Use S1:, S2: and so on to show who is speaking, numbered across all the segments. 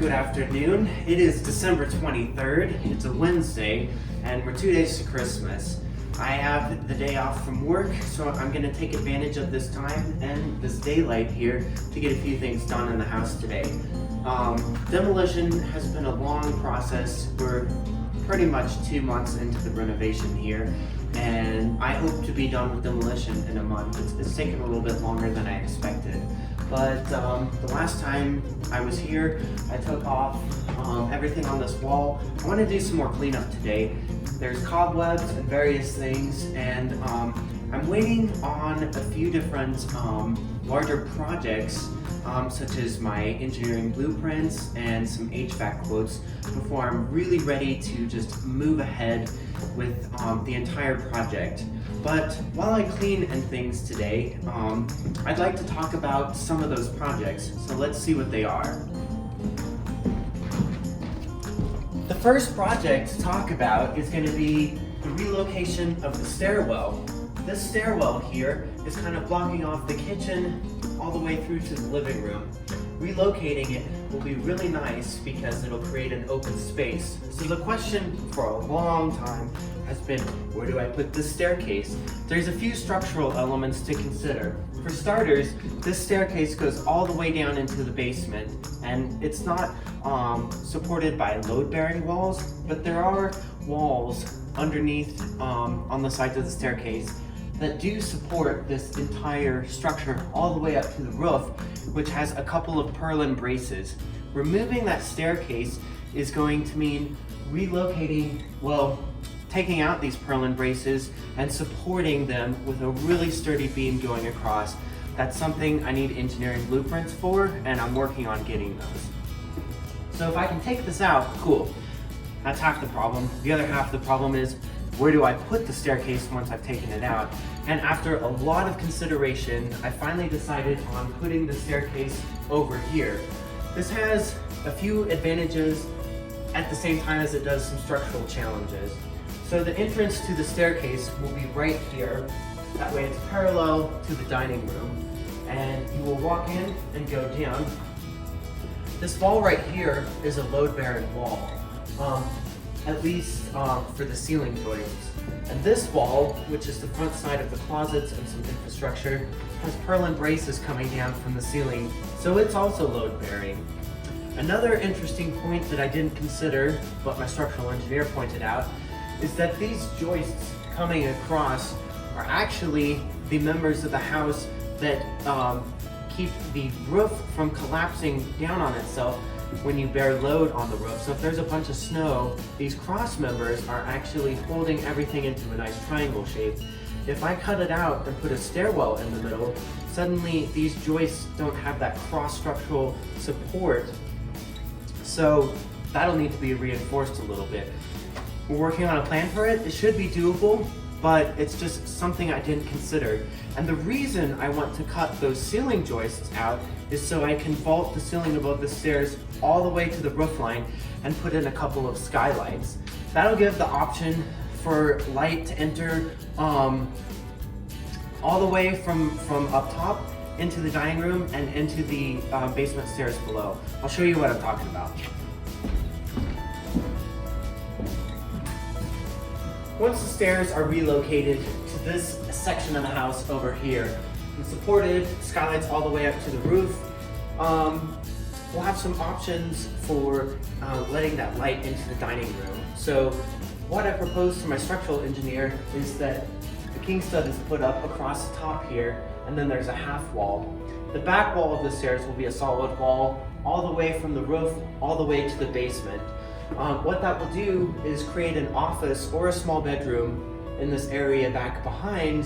S1: good afternoon. It is December 23rd. It's a Wednesday, and we're 2 days to Christmas. I have the day off from work, so I'm going to take advantage of this time and this daylight here to get a few things done in the house today. Demolition has been a long process. We're pretty much 2 months into the renovation here, and I hope to be done with demolition in a month. It's taken a little bit longer than I expected. But the last time I was here, I took off everything on this wall. I want to do some more cleanup today. There's cobwebs and various things, and I'm waiting on a few different larger projects, such as my engineering blueprints and some HVAC quotes, before I'm really ready to just move ahead with the entire project. But while I clean and things today, I'd like to talk about some of those projects, so let's see what they are. The first project to talk about is going to be the relocation of the stairwell. This stairwell here is kind of blocking off the kitchen all the way through to the living room. Relocating it will be really nice because it'll create an open space. So the question for a long time has been, where do I put this staircase? There's a few structural elements to consider. For starters, this staircase goes all the way down into the basement, and it's not supported by load-bearing walls, but there are walls underneath on the sides of the staircase that do support this entire structure all the way up to the roof, which has a couple of purlin braces. Removing that staircase is going to mean relocating, taking out these purlin braces and supporting them with a really sturdy beam going across. That's something I need engineering blueprints for, and I'm working on getting those. So if I can take this out, cool. That's half the problem. The other half of the problem is, where do I put the staircase once I've taken it out? And after a lot of consideration, I finally decided on putting the staircase over here. This has a few advantages at the same time as it does some structural challenges. So the entrance to the staircase will be right here. That way it's parallel to the dining room. And you will walk in and go down. This wall right here is a load-bearing wall. At least for the ceiling joists. And this wall, which is the front side of the closets and some infrastructure, has purlin braces coming down from the ceiling, so it's also load-bearing. Another interesting point that I didn't consider, but my structural engineer pointed out, is that these joists coming across are actually the members of the house that keep the roof from collapsing down on itself when you bear load on the roof. So if there's a bunch of snow, these cross members are actually holding everything into a nice triangle shape. If I cut it out and put a stairwell in the middle, suddenly these joists don't have that cross structural support. So that'll need to be reinforced a little bit. We're working on a plan for it. It should be doable, but it's just something I didn't consider. And the reason I want to cut those ceiling joists out is so I can vault the ceiling above the stairs all the way to the roof line and put in a couple of skylights. That'll give the option for light to enter all the way from up top into the dining room and into the basement stairs below. I'll show you what I'm talking about. Once the stairs are relocated to this section of the house over here and supported, skylights all the way up to the roof, we'll have some options for letting that light into the dining room. So what I proposed to my structural engineer is that the king stud is put up across the top here, and then there's a half wall. The back wall of the stairs will be a solid wall all the way from the roof all the way to the basement. What that will do is create an office or a small bedroom in this area back behind,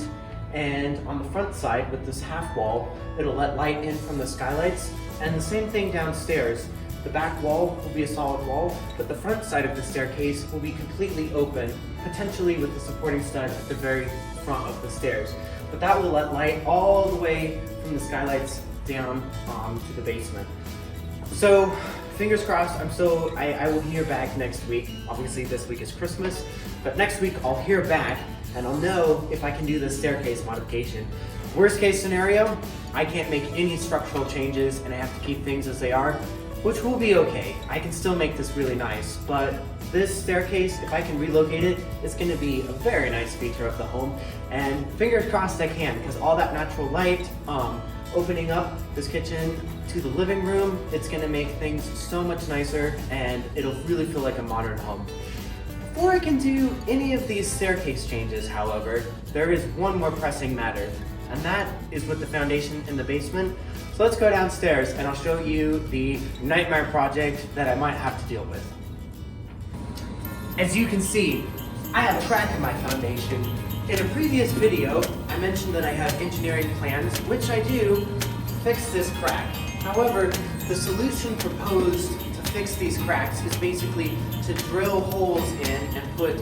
S1: and on the front side with this half wall, it'll let light in from the skylights, and the same thing downstairs. The back wall will be a solid wall, but the front side of the staircase will be completely open, potentially with the supporting stud at the very front of the stairs. But that will let light all the way from the skylights down to the basement. So fingers crossed, I will hear back next week. Obviously this week is Christmas, but next week I'll hear back and I'll know if I can do this staircase modification. Worst case scenario, I can't make any structural changes and I have to keep things as they are. which will be okay. I can still make this really nice, but this staircase, if I can relocate it, it's going to be a very nice feature of the home, and fingers crossed I can, because all that natural light, opening up this kitchen to the living room, it's going to make things so much nicer, and it'll really feel like a modern home. Before I can do any of these staircase changes, however, there is one more pressing matter, and that is with the foundation in the basement. So let's go downstairs and I'll show you the nightmare project that I might have to deal with. As you can see, I have a crack in my foundation. In a previous video, I mentioned that I have engineering plans, which I do, to fix this crack. However, the solution proposed to fix these cracks is basically to drill holes in and put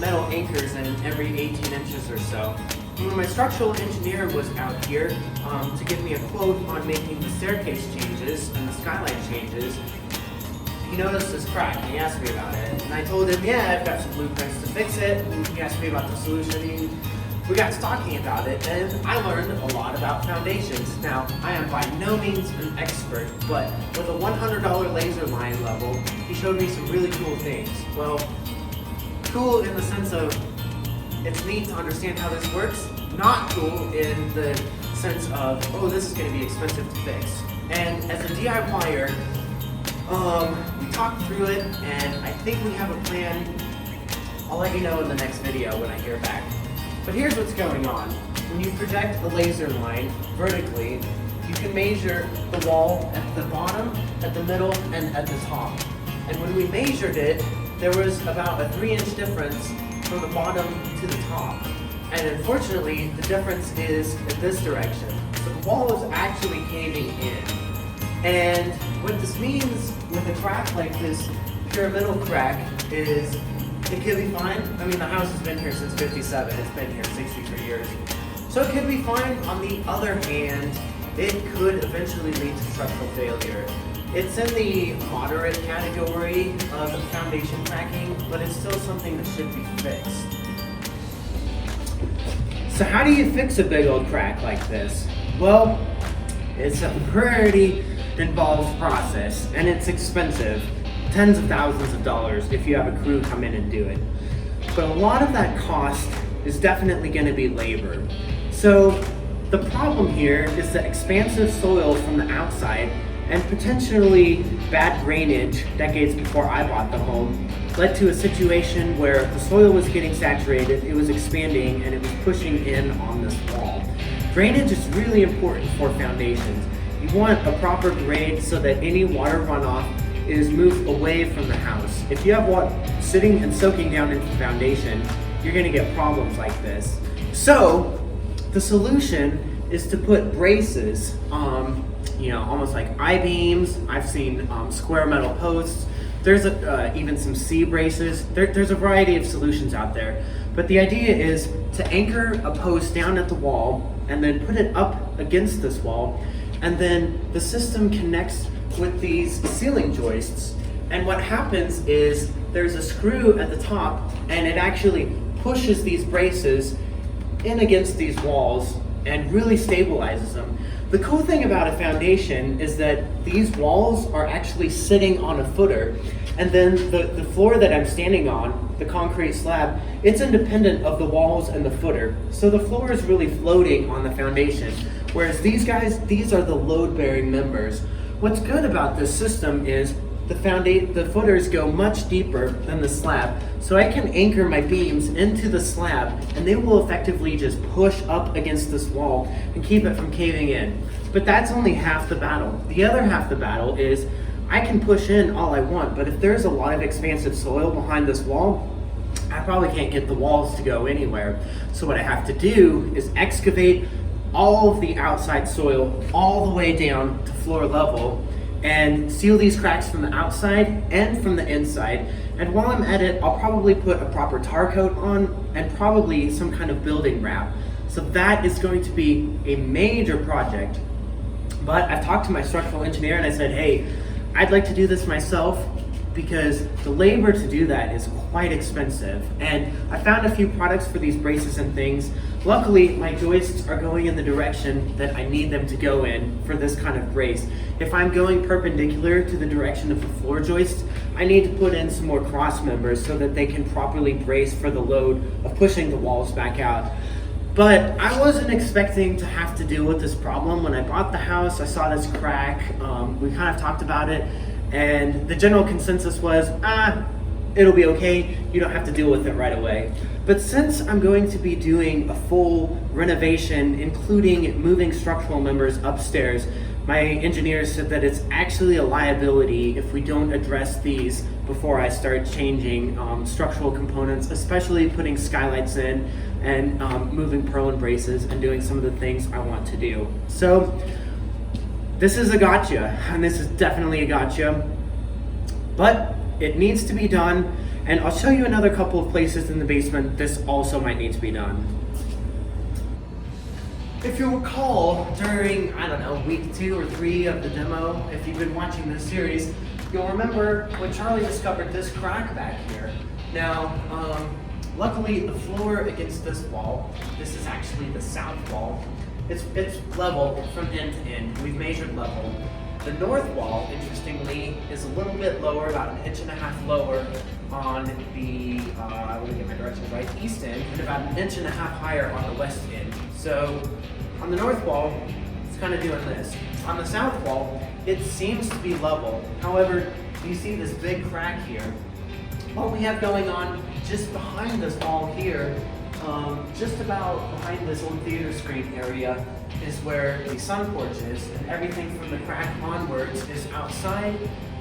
S1: metal anchors in every 18 inches or so. When my structural engineer was out here to give me a quote on making the staircase changes and the skylight changes, he noticed this crack and he asked me about it. And I told him, yeah, I've got some blueprints to fix it. And he asked me about the solution. We got to talking about it, and I learned a lot about foundations. Now, I am by no means an expert, but with a $100 laser line level, he showed me some really cool things. Well, cool in the sense of it's neat to understand how this works, not cool in the sense of, oh, this is going to be expensive to fix. And as a DIYer, we talked through it, and I think we have a plan. I'll let you know in the next video when I hear back. But here's what's going on. When you project a laser line vertically, you can measure the wall at the bottom, at the middle, and at the top. And when we measured it, there was about a 3-inch difference from the bottom to the top. And unfortunately, the difference is in this direction. So the wall is actually caving in. And what this means with a crack like this pyramidal crack is it could be fine. I mean, the house has been here since '57. It's been here 63 years. So it could be fine. On the other hand, it could eventually lead to structural failure. It's in the moderate category of foundation cracking, but it's still something that should be fixed. So how do you fix a big old crack like this? Well, it's a pretty involved process, and it's expensive. Tens of thousands of dollars if you have a crew come in and do it. But a lot of that cost is definitely going to be labor. So the problem here is the expansive soil from the outside and potentially bad drainage decades before I bought the home led to a situation where the soil was getting saturated, it was expanding, and it was pushing in on this wall. Drainage is really important for foundations. You want a proper grade so that any water runoff is moved away from the house. If you have water sitting and soaking down into the foundation, you're gonna get problems like this. So the solution is to put braces, almost like I-beams. I've seen square metal posts. There's even some C-braces. There's a variety of solutions out there. But the idea is to anchor a post down at the wall and then put it up against this wall. And then the system connects with these ceiling joists. And what happens is there's a screw at the top, and it actually pushes these braces in against these walls and really stabilizes them. The cool thing about a foundation is that these walls are actually sitting on a footer, and then the floor that I'm standing on, the concrete slab, it's independent of the walls and the footer. So the floor is really floating on the foundation, whereas these guys, these are the load-bearing members. What's good about this system is the footers go much deeper than the slab, so I can anchor my beams into the slab and they will effectively just push up against this wall and keep it from caving in. But that's only half the battle. The other half the battle is I can push in all I want, but if there's a lot of expansive soil behind this wall, I probably can't get the walls to go anywhere. So what I have to do is excavate all of the outside soil all the way down to floor level and seal these cracks from the outside and from the inside. And while I'm at it, I'll probably put a proper tar coat on and probably some kind of building wrap. So that is going to be a major project. But I've talked to my structural engineer and I said, hey, I'd like to do this myself because the labor to do that is quite expensive. And I found a few products for these braces and things, Luckily, my joists are going in the direction that I need them to go in for this kind of brace. If I'm going perpendicular to the direction of the floor joist, I need to put in some more cross members so that they can properly brace for the load of pushing the walls back out. But I wasn't expecting to have to deal with this problem. When I bought the house, I saw this crack. We kind of talked about it, and the general consensus was, it'll be okay. You don't have to deal with it right away. But since I'm going to be doing a full renovation, including moving structural members upstairs, my engineer said that it's actually a liability if we don't address these before I start changing structural components, especially putting skylights in and moving purlin braces and doing some of the things I want to do. So this is a gotcha, and this is definitely a gotcha, but it needs to be done, and I'll show you another couple of places in the basement this also might need to be done. If you recall, during, I don't know, week 2 or 3 of the demo, if you've been watching this series, you'll remember when Charlie discovered this crack back here. Now, luckily the floor against this wall, this is actually the south wall, it's level from end to end. We've measured level. The north wall, interestingly, is a little bit lower, about 1.5 inches lower on the, let me get my directions right, east end, and about 1.5 inches higher on the west end. So on the north wall, it's kind of doing this. On the south wall, it seems to be level. However, you see this big crack here. What we have going on just behind this wall here, just about behind this old theater screen area, is where the sun porch is, and everything from the crack onwards is outside.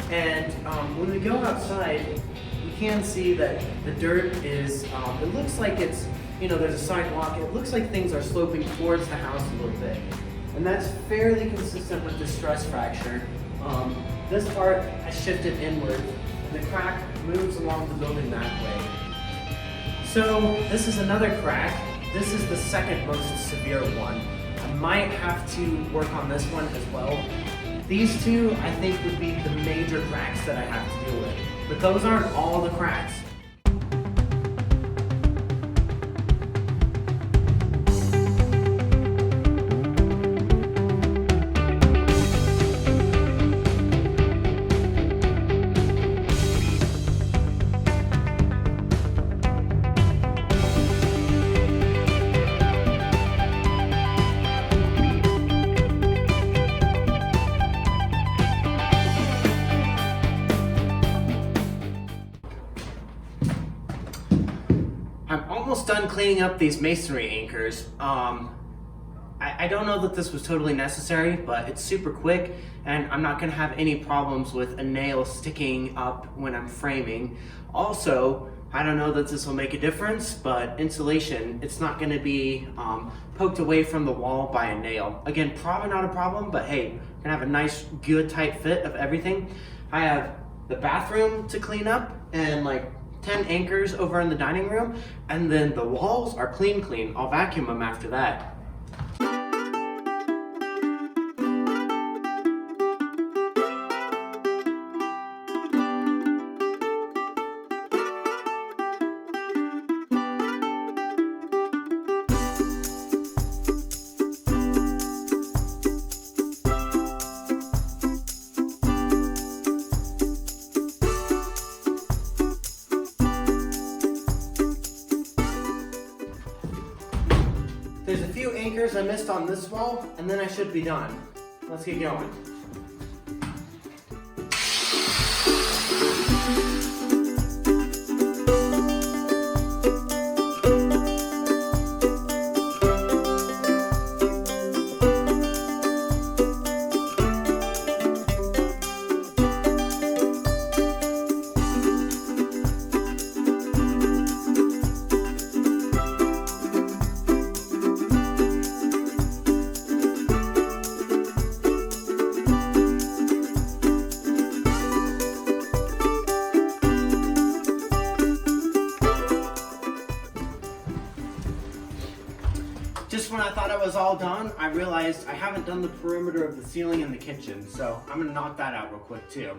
S1: And when we go outside, we can see that the dirt is, it looks like it's, there's a sidewalk. It looks like things are sloping towards the house a little bit. And that's fairly consistent with the stress fracture. This part has shifted inward, and the crack moves along the building that way. So this is another crack. This is the second most severe one. I might have to work on this one as well. These two, I think, would be the major cracks that I have to deal with. But those aren't all the cracks. Almost done cleaning up these masonry anchors. I don't know that this was totally necessary, but it's super quick, and I'm not going to have any problems with a nail sticking up when I'm framing. Also, I don't know that this will make a difference, but insulation, it's not going to be poked away from the wall by a nail. Again, probably not a problem, but hey, I'm going to have a nice, good, tight fit of everything. I have the bathroom to clean up, and like 10 anchors over in the dining room, and then the walls are clean. I'll vacuum them after that. There's a few anchors I missed on this wall, and then I should be done. Let's get going. Just when I thought I was all done, I realized I haven't done the perimeter of the ceiling in the kitchen, so I'm gonna knock that out real quick too.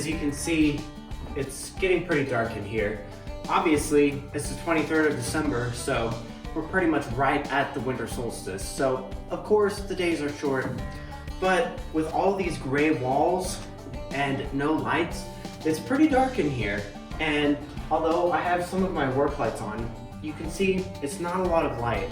S1: as you can see, it's getting pretty dark in here. Obviously, it's the 23rd of December, so we're pretty much right at the winter solstice. So, of course, the days are short, but with all these gray walls and no lights, it's pretty dark in here. And although I have some of my work lights on, you can see it's not a lot of light.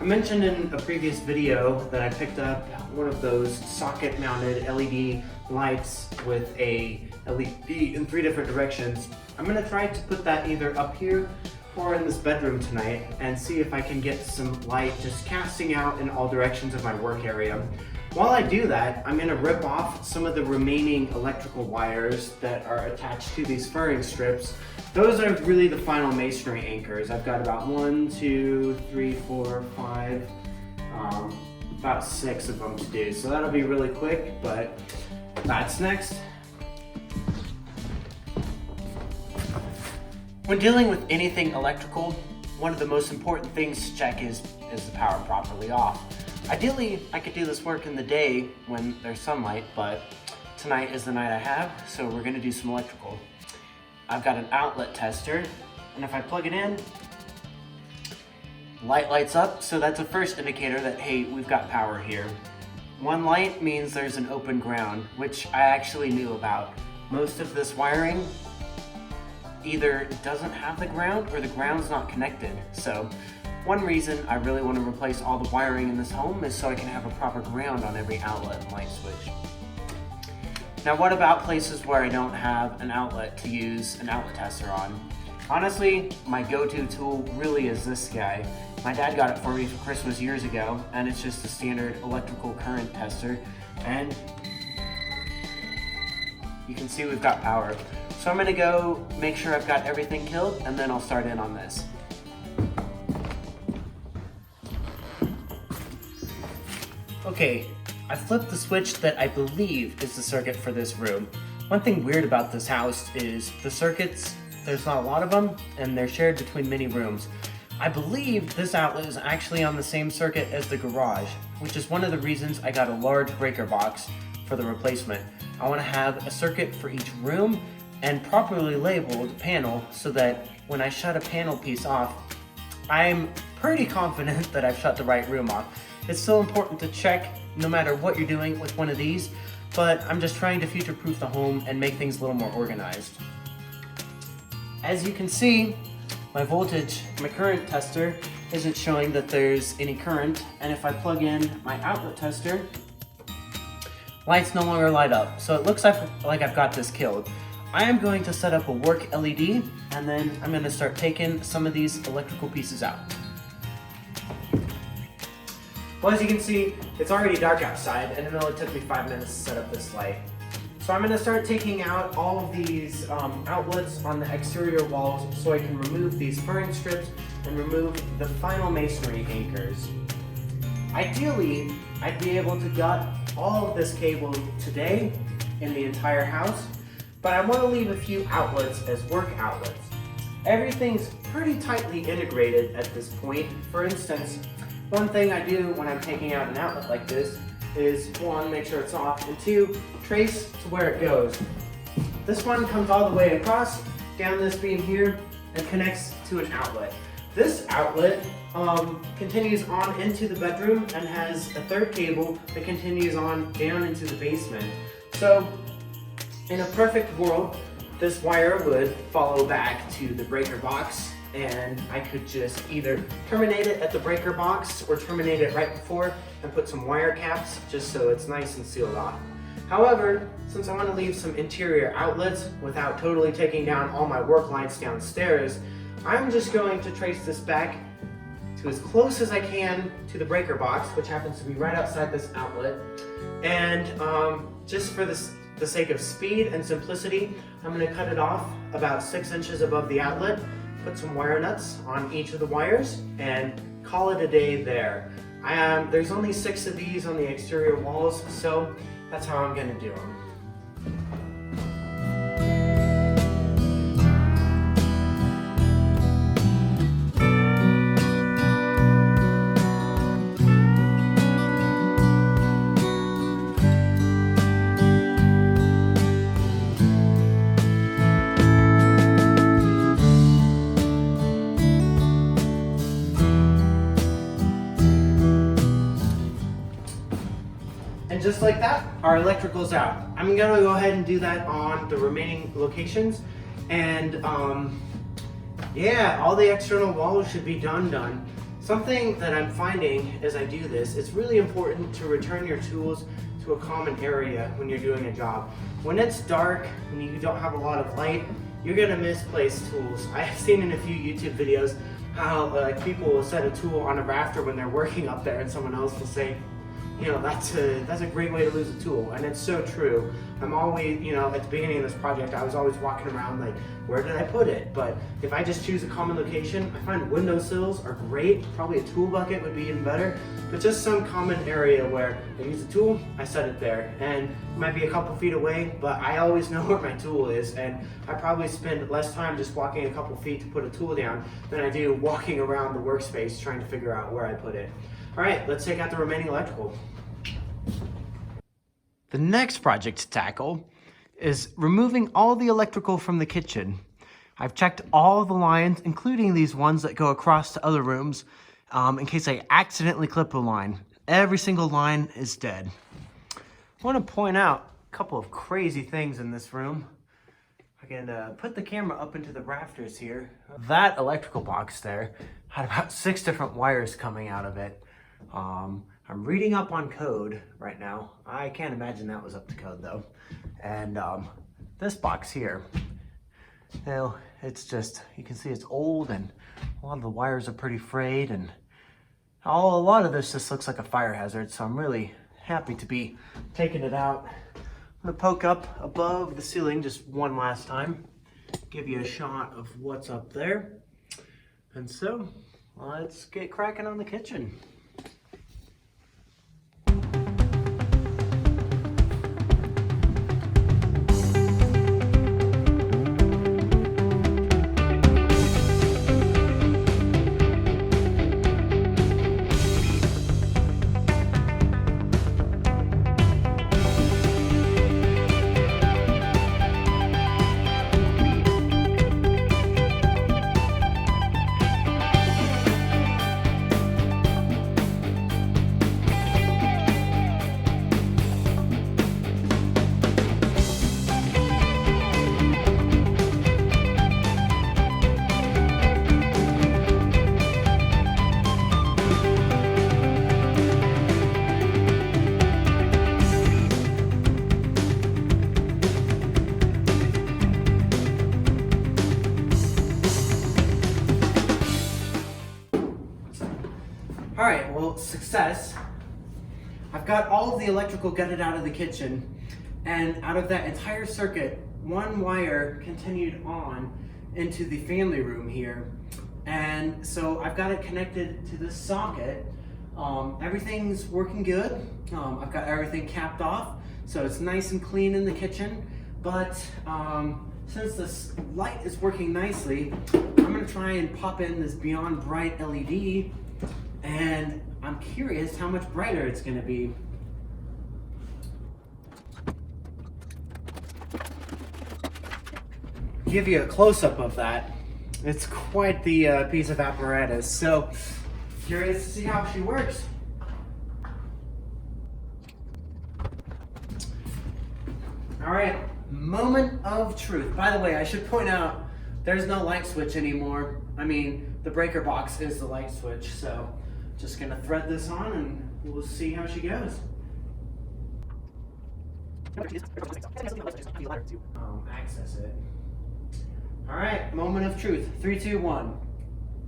S1: I mentioned in a previous video that I picked up one of those socket mounted LED lights with a LED in 3 different directions. I'm gonna try to put that either up here or in this bedroom tonight and see if I can get some light just casting out in all directions of my work area. While I do that, I'm gonna rip off some of the remaining electrical wires that are attached to these furring strips. Those are really the final masonry anchors. I've got about 1, 2, 3, 4, 5, about 6 of them to do. So that'll be really quick, but that's next. When dealing with anything electrical, one of the most important things to check is the power properly off. Ideally, I could do this work in the day when there's sunlight, but tonight is the night I have, so we're gonna do some electrical. I've got an outlet tester, and if I plug it in, light lights up, so that's a first indicator that, hey, we've got power here. One light means there's an open ground, which I actually knew about. Most of this wiring either doesn't have the ground or the ground's not connected. So one reason I really want to replace all the wiring in this home is so I can have a proper ground on every outlet and light switch. Now, what about places where I don't have an outlet to use an outlet tester on? Honestly, my go-to tool really is this guy. My dad got it for me for Christmas years ago, and it's just a standard electrical current tester, and you can see we've got power. So I'm gonna go make sure I've got everything killed, and then I'll start in on this. Okay, I flipped the switch that I believe is the circuit for this room. One thing weird about this house is the circuits, there's not a lot of them, and they're shared between many rooms. I believe this outlet is actually on the same circuit as the garage, which is one of the reasons I got a large breaker box for the replacement. I want to have a circuit for each room and properly labeled panel so that when I shut a panel piece off, I'm pretty confident that I've shut the right room off. It's still important to check no matter what you're doing with one of these, but I'm just trying to future-proof the home and make things a little more organized. As you can see, my current tester isn't showing that there's any current, and if I plug in my outlet tester, lights no longer light up, so it looks like I've got this killed. I am going to set up a work LED, and then I'm going to start taking some of these electrical pieces out. Well, as you can see, it's already dark outside, and it only took me 5 minutes to set up this light. So I'm going to start taking out all of these outlets on the exterior walls so I can remove these furring strips and remove the final masonry anchors. Ideally, I'd be able to gut all of this cable today in the entire house, but I want to leave a few outlets as work outlets. Everything's pretty tightly integrated at this point. For instance, one thing I do when I'm taking out an outlet like this is, 1, make sure it's off, and 2, trace to where it goes. This one comes all the way across, down this beam here, and connects to an outlet. This outlet continues on into the bedroom and has a third cable that continues on down into the basement. So, in a perfect world, this wire would follow back to the breaker box, and I could just either terminate it at the breaker box or terminate it right before and put some wire caps just so it's nice and sealed off. However, since I want to leave some interior outlets without totally taking down all my work lights downstairs, I'm just going to trace this back to as close as I can to the breaker box, which happens to be right outside this outlet. And just for the sake of speed and simplicity, I'm going to cut it off about 6 inches above the outlet, put some wire nuts on each of the wires, and call it a day there. There's only 6 of these on the exterior walls, so that's how I'm going to do them. And just like that, our electrical's out. I'm gonna go ahead and do that on the remaining locations. And yeah, all the external walls should be done. Something that I'm finding as I do this, it's really important to return your tools to a common area when you're doing a job. When it's dark, when you don't have a lot of light, you're gonna misplace tools. I've seen in a few YouTube videos how people will set a tool on a rafter when they're working up there, and someone else will say, you know, that's a great way to lose a tool, and it's so true. I'm always, you know, at the beginning of this project, I was always walking around like, where did I put it? But if I just choose a common location, I find windowsills are great. Probably a tool bucket would be even better, but just some common area where I use a tool, I set it there. And it might be a couple feet away, but I always know where my tool is, and I probably spend less time just walking a couple feet to put a tool down than I do walking around the workspace trying to figure out where I put it. All right, let's take out the remaining electrical. The next project to tackle is removing all the electrical from the kitchen. I've checked all the lines, including these ones that go across to other rooms, in case I accidentally clip a line. Every single line is dead. I want to point out a couple of crazy things in this room. I can put the camera up into the rafters here. That electrical box there had about 6 different wires coming out of it. I'm reading up on code right now. I can't imagine that was up to code though. And this box here, you know, it's just, you can see it's old and a lot of the wires are pretty frayed, and a lot of this just looks like a fire hazard, so I'm really happy to be taking it out. I'm gonna poke up above the ceiling just one last time, give you a shot of what's up there. And so, let's get cracking on the kitchen. All right, well, success. I've got all of the electrical gutted out of the kitchen, and out of that entire circuit, one wire continued on into the family room here. And so I've got it connected to this socket. Everything's working good. I've got everything capped off, so it's nice and clean in the kitchen. But since this light is working nicely, I'm gonna try and pop in this Beyond Bright LED, and I'm curious how much brighter it's gonna be. Give you a close-up of that. It's quite the piece of apparatus, so curious to see how she works. All right, moment of truth. By the way, I should point out, there's no light switch anymore. I mean, the breaker box is the light switch, so just gonna thread this on and we'll see how she goes. Access it. All right, moment of truth. 3, 2, 1.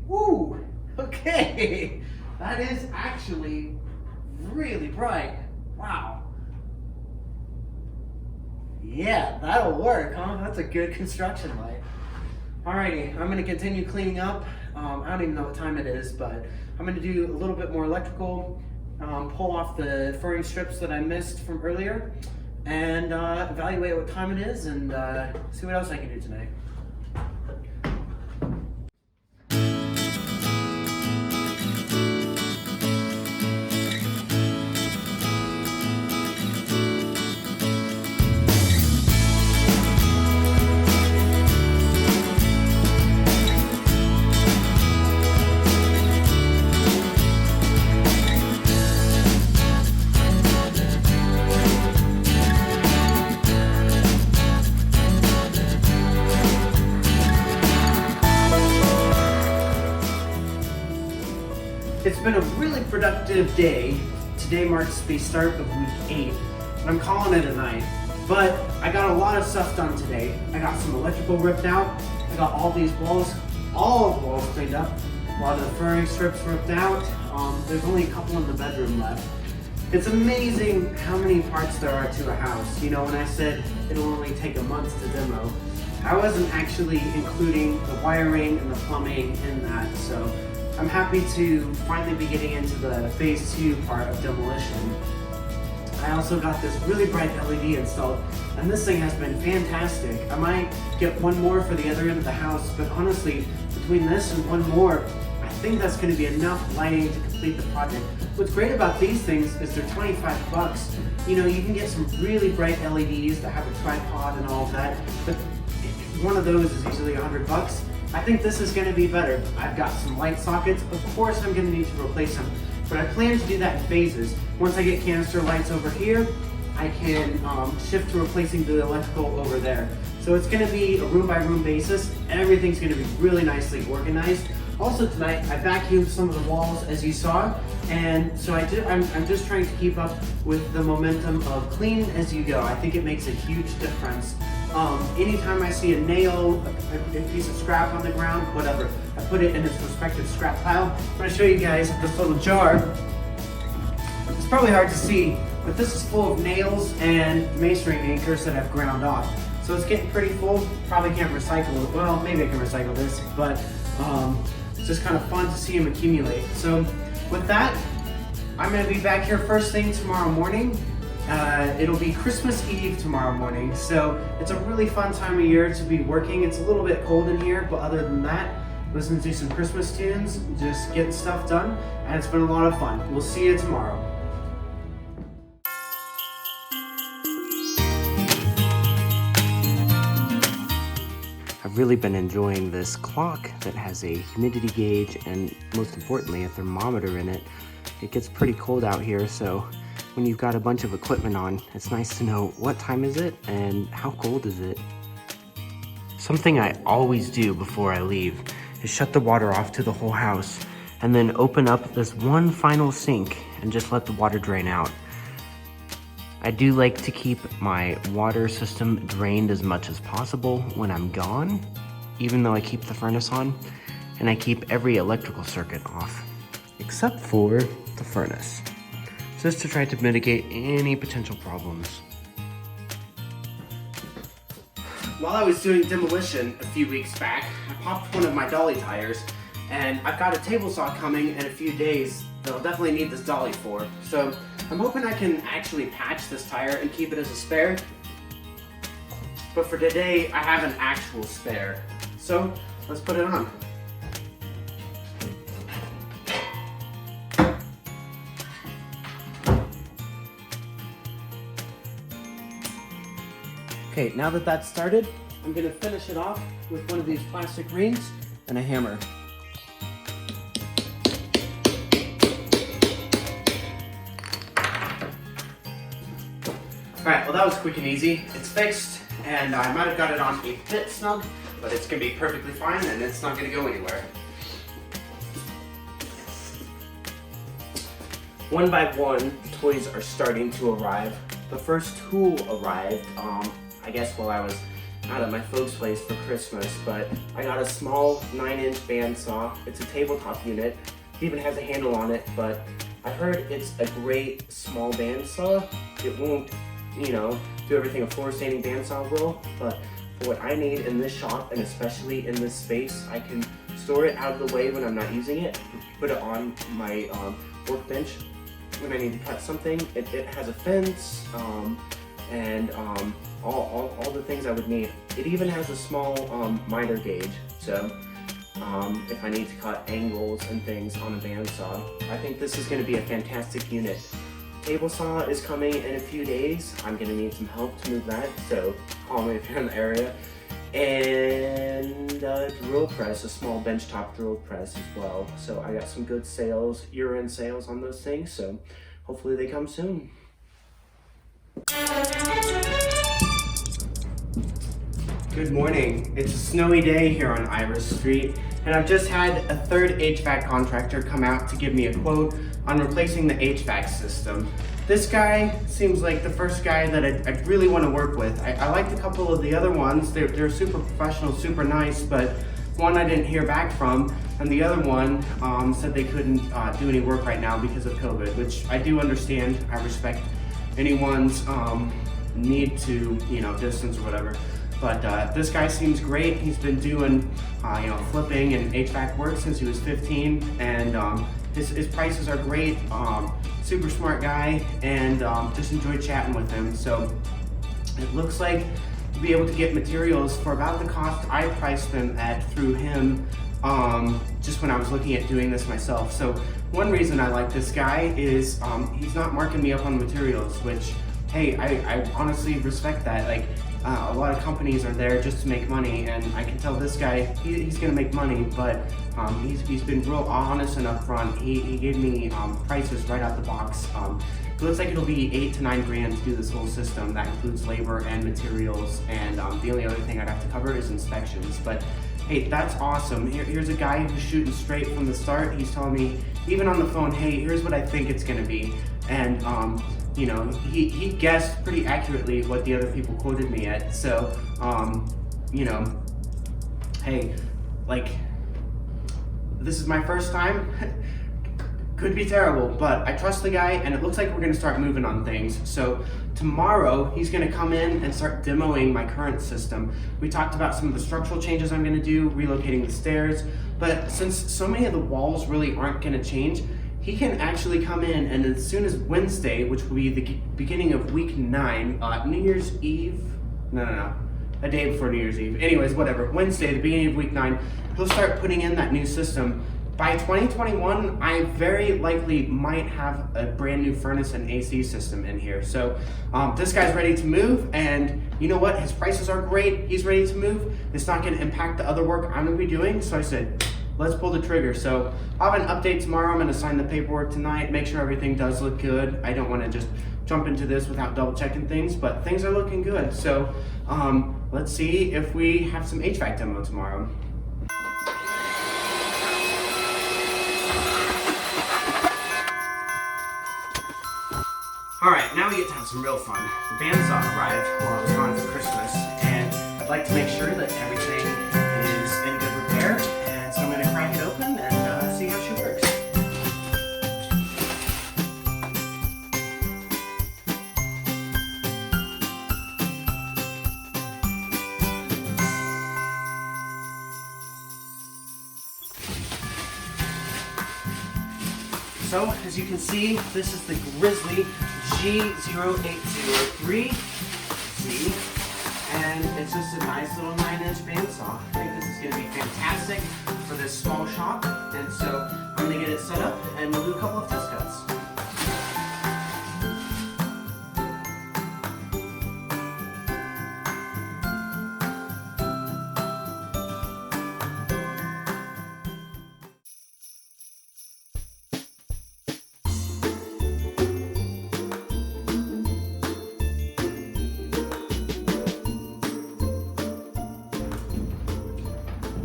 S1: Woo! Okay, that is actually really bright. Wow. Yeah, that'll work, huh? That's a good construction light. Alrighty, I'm gonna continue cleaning up. I don't even know what time it is, but I'm gonna do a little bit more electrical, pull off the furring strips that I missed from earlier, and evaluate what time it is, and see what else I can do tonight. it's been a really productive day. Today marks the start of week 8, and I'm calling it a night. But I got a lot of stuff done today. I got some electrical ripped out. I got all these walls, all of the walls cleaned up. A lot of the furring strips ripped out. There's only a couple in the bedroom left. It's amazing how many parts there are to a house. You know, when I said it'll only take a month to demo, I wasn't actually including the wiring and the plumbing in that. So I'm happy to finally be getting into the phase 2 part of demolition. I also got this really bright LED installed, and this thing has been fantastic. I might get one more for the other end of the house, but honestly, between this and one more, I think that's going to be enough lighting to complete the project. What's great about these things is they're 25 bucks. You know, you can get some really bright LEDs that have a tripod and all of that, but one of those is usually 100 bucks. I think this is going to be better. I've got some light sockets. Of course, I'm going to need to replace them, but I plan to do that in phases. Once I get canister lights over here, I can shift to replacing the electrical over there. So it's going to be a room by room basis. Everything's going to be really nicely organized. Also tonight, I vacuumed some of the walls, as you saw, and so I'm just trying to keep up with the momentum of clean as you go. I think it makes a huge difference. Anytime I see a nail, a piece of scrap on the ground, whatever, I put it in its respective scrap pile. I'm going to show you guys this little jar. It's probably hard to see, but this is full of nails and masonry anchors that I've ground off. So it's getting pretty full. Probably can't recycle it. Well, maybe I can recycle this, but it's just kind of fun to see them accumulate. So with that, I'm going to be back here first thing tomorrow morning. It'll be Christmas Eve tomorrow morning, so it's a really fun time of year to be working. It's a little bit cold in here, but other than that, listening to some Christmas tunes, just getting stuff done, and it's been a lot of fun. We'll see you tomorrow. I've really been enjoying this clock that has a humidity gauge and, most importantly, a thermometer in it. It gets pretty cold out here, so when you've got a bunch of equipment on, it's nice to know what time is it and how cold is it. Something I always do before I leave is shut the water off to the whole house and then open up this one final sink and just let the water drain out. I do like to keep my water system drained as much as possible when I'm gone, even though I keep the furnace on, and I keep every electrical circuit off, except for the furnace, just to try to mitigate any potential problems. While I was doing demolition a few weeks back, I popped one of my dolly tires, and I've got a table saw coming in a few days that I'll definitely need this dolly for. So I'm hoping I can actually patch this tire and keep it as a spare. But for today, I have an actual spare. So let's put it on. Okay, now that that's started, I'm gonna finish it off with one of these plastic rings and a hammer. Alright, well that was quick and easy. It's fixed, and I might have got it on a bit snug, but it's gonna be perfectly fine and it's not gonna go anywhere. One by one, the toys are starting to arrive. The first tool arrived, I guess while I was out at my folks' place for Christmas, but I got a small 9-inch bandsaw. It's a tabletop unit. It even has a handle on it, but I heard it's a great small bandsaw. It won't, you know, do everything a floor sanding bandsaw will, but for what I need in this shop, and especially in this space, I can store it out of the way when I'm not using it, put it on my workbench when I need to cut something. It has a fence, and all the things I would need. It even has a small miter gauge, so if I need to cut angles and things on a bandsaw. I think this is going to be a fantastic unit. Table saw is coming in a few days. I'm going to need some help to move that, so call me if you're in the area. And a drill press, a small benchtop drill press as well. So I got some good sales, year-end sales on those things, so hopefully they come soon. Good morning. It's a snowy day here on Iris Street, and I've just had a third HVAC contractor come out to give me a quote on replacing the HVAC system. This guy seems like the first guy that I'd really want to work with. I liked a couple of the other ones. They're super professional, super nice, but one I didn't hear back from, and the other one said they couldn't do any work right now because of COVID, which I do understand. I respect anyone's need to, distance or whatever. But this guy seems great. He's been doing, flipping and HVAC work since he was 15, and his prices are great. Super smart guy, and just enjoyed chatting with him. So it looks like you'll be able to get materials for about the cost I priced them at through him. Just when I was looking at doing this myself. So one reason I like this guy is he's not marking me up on materials, which, hey, I honestly respect that. Like, a lot of companies are there just to make money, and I can tell this guy, he's gonna make money, but he's been real honest and upfront. He gave me prices right out the box. It looks like it'll be 8 to 9 grand to do this whole system. That includes labor and materials, and the only other thing I'd have to cover is inspections. But hey, that's awesome. Here's a guy who's shooting straight from the start. He's telling me, even on the phone, hey, here's what I think it's gonna be. And he guessed pretty accurately what the other people quoted me at. So, hey, like, this is my first time. Could be terrible, but I trust the guy, and it looks like we're gonna start moving on things. So tomorrow, he's gonna come in and start demoing my current system. We talked about some of the structural changes I'm gonna do, relocating the stairs, but since so many of the walls really aren't gonna change, he can actually come in, and as soon as Wednesday, which will be the beginning of week 9, New Year's Eve, a day before New Year's Eve. Anyways, whatever, Wednesday, the beginning of week 9, he'll start putting in that new system. By 2021, I very likely might have a brand new furnace and AC system in here. So this guy's ready to move, and you know what? His prices are great. He's ready to move. It's not gonna impact the other work I'm gonna be doing. So I said, let's pull the trigger. So I'll have an update tomorrow. I'm gonna sign the paperwork tonight, make sure everything does look good. I don't wanna just jump into this without double checking things, but things are looking good. So let's see if we have some HVAC demo tomorrow. All right, now we get to have some real fun. The bandsaw arrived while I was gone for Christmas, and I'd like to make sure that everything is in good repair, and so I'm gonna crack it open and see how she works. So, as you can see, this is the Grizzly G0803C, and it's just a nice little 9-inch bandsaw. I think this is going to be fantastic for this small shop, and so I'm going to get it set up and we'll do a couple of test cuts.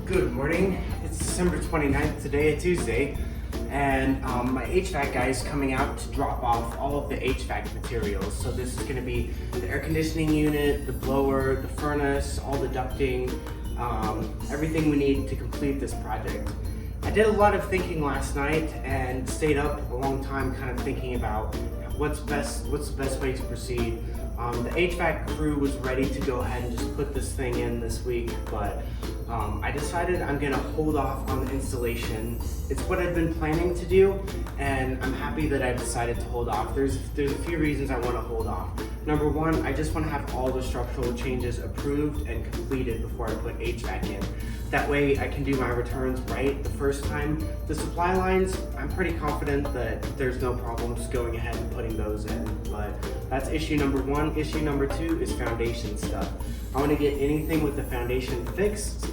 S1: Good morning. It's December 29th, today, a Tuesday, and my HVAC guy is coming out to drop off all of the HVAC materials. So this is going to be the air conditioning unit, the blower, the furnace, all the ducting, everything we need to complete this project. I did a lot of thinking last night and stayed up a long time kind of thinking about what's the best way to proceed. The HVAC crew was ready to go ahead and just put this thing in this week, but I decided I'm gonna hold off on the installation. It's what I've been planning to do, and I'm happy that I decided to hold off. There's a few reasons I want to hold off. Number one, I just want to have all the structural changes approved and completed before I put HVAC in. That way I can do my returns right the first time. The supply lines, I'm pretty confident that there's no problems going ahead and putting those in, but that's issue number one. Issue number two is foundation stuff. I want to get anything with the foundation fixed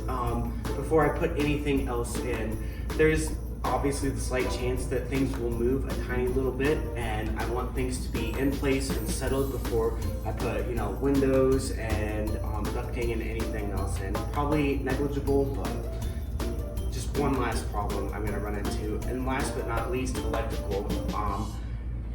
S1: before I put anything else in. There's obviously the slight chance that things will move a tiny little bit, and I want things to be in place and settled before I put, windows and duct tucking in anything else in. Probably negligible, but just one last problem I'm gonna run into. And last but not least, electrical.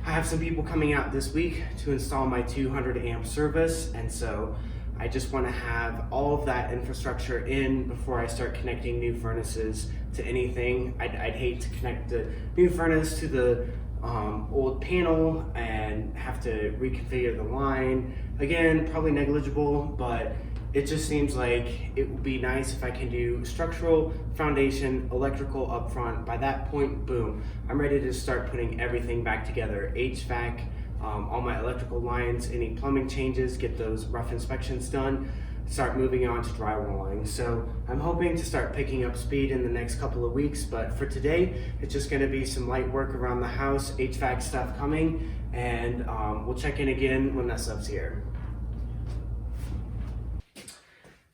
S1: I have some people coming out this week to install my 200 amp service, and so I just want to have all of that infrastructure in before I start connecting new furnaces to anything. I'd hate to connect the new furnace to the old panel and have to reconfigure the line. Again, probably negligible, but it just seems like it would be nice if I can do structural, foundation, electrical up front. By that point, boom, I'm ready to start putting everything back together. HVAC, all my electrical lines, any plumbing changes, get those rough inspections done, start moving on to drywalling. So I'm hoping to start picking up speed in the next couple of weeks, but for today, it's just gonna be some light work around the house, HVAC stuff coming, and we'll check in again when that stuff's here.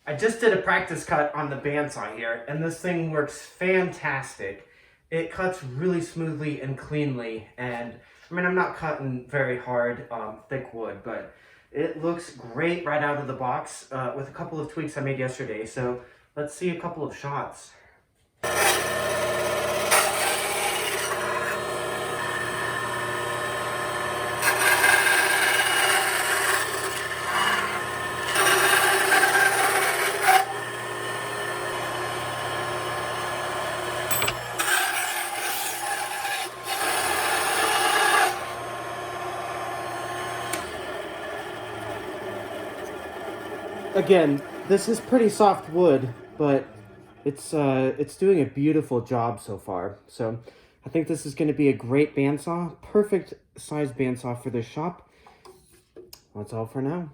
S1: I just did a practice cut on the bandsaw here, and this thing works fantastic. It cuts really smoothly and cleanly, and I mean, I'm not cutting very hard, thick wood, but it looks great right out of the box with a couple of tweaks I made yesterday. So let's see a couple of shots. Again, this is pretty soft wood, but it's doing a beautiful job so far. So I think this is going to be a great bandsaw, perfect size bandsaw for this shop. That's all for now.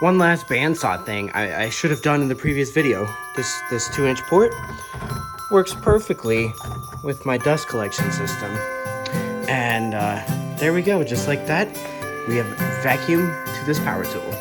S1: One last bandsaw thing I should have done in the previous video. This 2-inch port works perfectly with my dust collection system. And there we go, just like that. We have vacuum to this power tool.